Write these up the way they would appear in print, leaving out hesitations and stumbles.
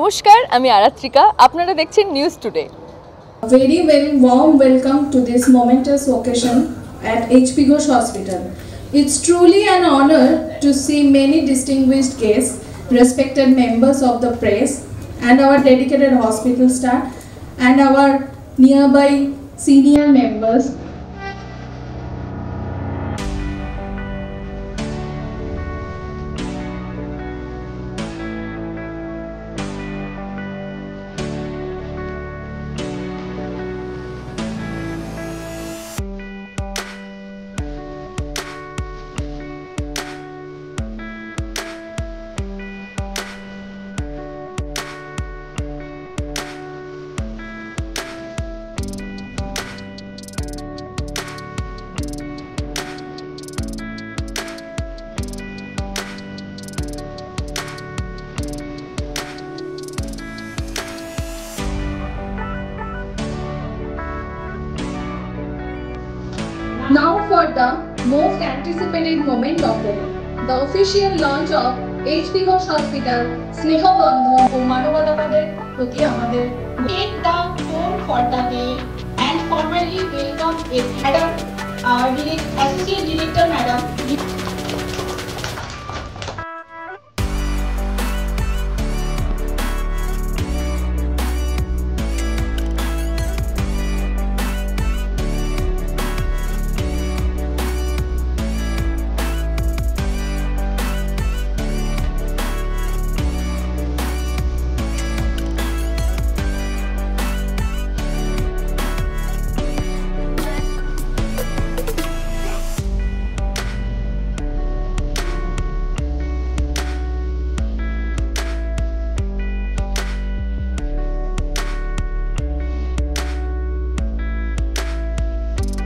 নমস্কার, আমি আরাত্রিকা। আপনারা দেখছেন news today. Very warm welcome to this momentous occasion at HP Ghosh Hospital. It's truly an honor to see many distinguished guests, respected members of the press, and our dedicated hospital staff, and our nearby senior members. Now for the most anticipated moment of the day, the official launch of HP Ghosh Hospital Sneha Bandhan ও মানবতাবাদের প্রতি আমাদের take the floor for the day and formally welcome Madam, our Associate Director Madam.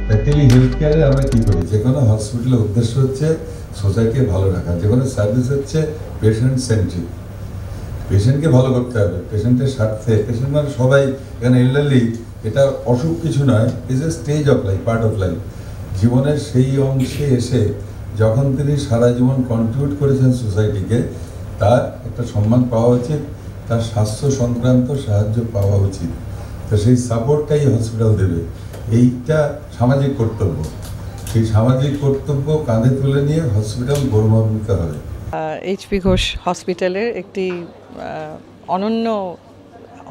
Practically health কেয়ারে আমরা কী করি, যে কোনো হসপিটালের উদ্দেশ্য হচ্ছে সোসাইটিকে ভালো রাখা, যে কোনো সার্ভিস হচ্ছে পেশেন্ট সেন্ট্রিক। পেশেন্টকে ভালো করতে হবে, পেশেন্টের স্বার্থে। পেশেন্ট মানে সবাই, এখানে এল্ডারলি, এটা অসুখ কিছু নয়, is a stage of life, part of life. জীবনের সেই অংশে এসে যখন তিনি সারা জীবন কন্ট্রিবিউট করেছেন সোসাইটিকে, তার একটা সম্মান পাওয়া উচিত, তার স্বাস্থ্য সংক্রান্ত সাহায্য পাওয়া উচিত। তো সেই সাপোর্টটাই হসপিটাল দেবে। এইটা সামাজিক কর্তব্য, সেই সামাজিক কর্তব্য কাঁধে তুলে নিয়ে হসপিটাল গৌরবান্বিত হবে। এইচপি ঘোষ হসপিটালের একটি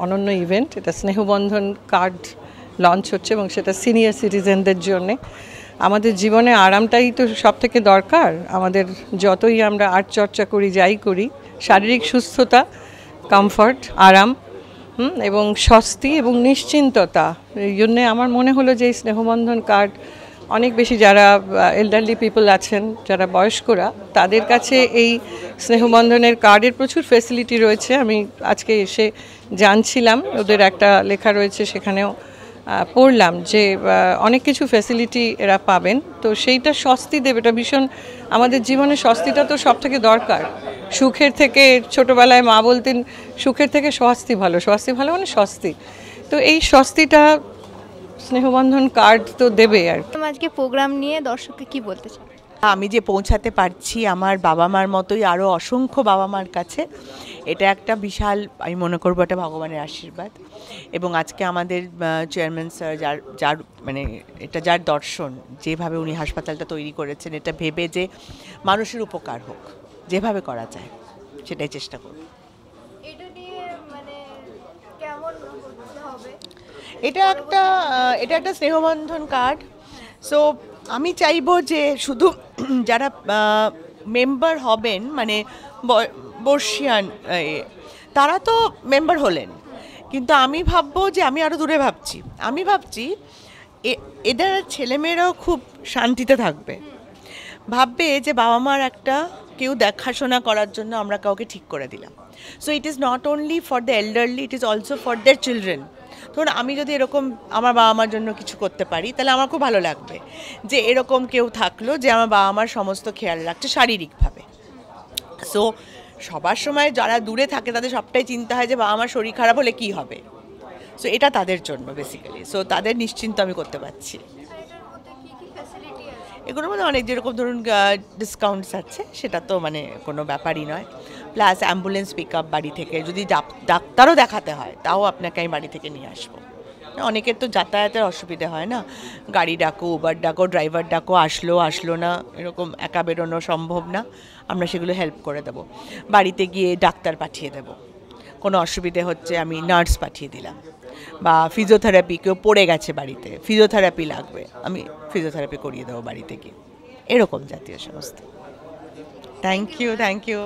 অনন্য ইভেন্ট, এটা স্নেহবন্ধন কার্ড লঞ্চ হচ্ছে এবং সেটা সিনিয়র সিটিজেনদের জন্যে। আমাদের জীবনে আরামটাই তো সব থেকে দরকার। আমাদের যতই আমরা আর্ট চর্চা করি, যাই করি, শারীরিক সুস্থতা, কমফর্ট, আরাম এবং স্বস্তি এবং নিশ্চিন্ততা, এই জন্যে আমার মনে হলো যে এই স্নেহবন্ধন কার্ড অনেক বেশি যারা এল্ডারলি পিপল আছেন, যারা বয়স্করা, তাদের কাছে এই স্নেহবন্ধনের কার্ডের প্রচুর ফেসিলিটি রয়েছে। আমি আজকে এসে জানছিলাম, ওদের একটা লেখা রয়েছে, সেখানেও পড়লাম যে অনেক কিছু ফেসিলিটি এরা পাবেন। তো সেইটা স্বস্তি দেবে, এটা ভীষণ আমাদের জীবনে স্বস্তিটা তো সব থেকে দরকার। সুখের থেকে, ছোটোবেলায় মা বলতেন সুখের থেকে স্বস্তি ভালো, স্বস্তি ভালো মানে স্বস্তি। তো এই স্বস্তিটা স্নেহবন্ধন কার্ড তো দেবে। আর আজকে প্রোগ্রাম নিয়ে দর্শককে কি বলতে চাই? আমি যে পৌঁছাতে পারছি আমার বাবা মার মতোই আরও অসংখ্য বাবা মার কাছে, এটা একটা বিশাল, আমি মনে করবো এটা ভগবানের আশীর্বাদ। এবং আজকে আমাদের চেয়ারম্যান স্যার যার মানে এটা যার দর্শন, যেভাবে উনি হাসপাতালটা তৈরি করেছেন, এটা ভেবে যে মানুষের উপকার হোক, যেভাবে করা যায় সেটাই চেষ্টা করব। এটা একটা স্নেহবন্ধন কার্ড। সো আমি চাইবো যে শুধু যারা মেম্বার হবেন, মানে বর্ষিয়ান, তারা তো মেম্বার হলেন, কিন্তু আমি ভাববো যে আমি আরও দূরে ভাবছি। আমি ভাবছি এদের ছেলেমেয়েরাও খুব শান্তিতে থাকবে, ভাববে যে বাবা মার একটা কেউ দেখাশোনা করার জন্য আমরা কাউকে ঠিক করে দিলাম। So it is not only for the elderly, it is also for their children. ধরুন আমি যদি এরকম আমার বাবা মার জন্য কিছু করতে পারি, তাহলে আমার খুব ভালো লাগবে যে এরকম কেউ থাকলো যে আমার বাবা মার সমস্ত খেয়াল রাখছে শারীরিকভাবে। সো সবার সময় যারা দূরে থাকে তাদের সবটাই চিন্তা হয় যে বাবা মার শরীর খারাপ হলে কী হবে। সো এটা তাদের জন্য বেসিক্যালি, সো তাদের নিশ্চিন্ত আমি করতে পারছি। এগুলোর মধ্যে অনেক, যেরকম ধরুন ডিসকাউন্টস আছে, সেটা তো মানে কোনো ব্যাপারই নয়। প্লাস অ্যাম্বুলেন্স পিক আপ বাড়ি থেকে, যদি ডাক্তারও দেখাতে হয় তাও আপনাকে আমি বাড়ি থেকে নিয়ে আসবো। অনেকের তো যাতায়াতের অসুবিধে হয় না, গাড়ি ডাকো, উবার ডাকো, ড্রাইভার ডাকো, আসলো না, এরকম একা বেরোনো সম্ভব না, আমরা সেগুলো হেল্প করে দেবো। বাড়িতে গিয়ে ডাক্তার পাঠিয়ে দেবো, কোনো অসুবিধে হচ্ছে আমি নার্স পাঠিয়ে দিলাম, বা ফিজিওথেরাপি, কেউ পড়ে গেছে বাড়িতে, ফিজিওথেরাপি লাগবে, আমি ফিজিওথেরাপি করিয়ে দেবো বাড়িতে গিয়ে, এরকম জাতীয় সমস্ত। Thank you.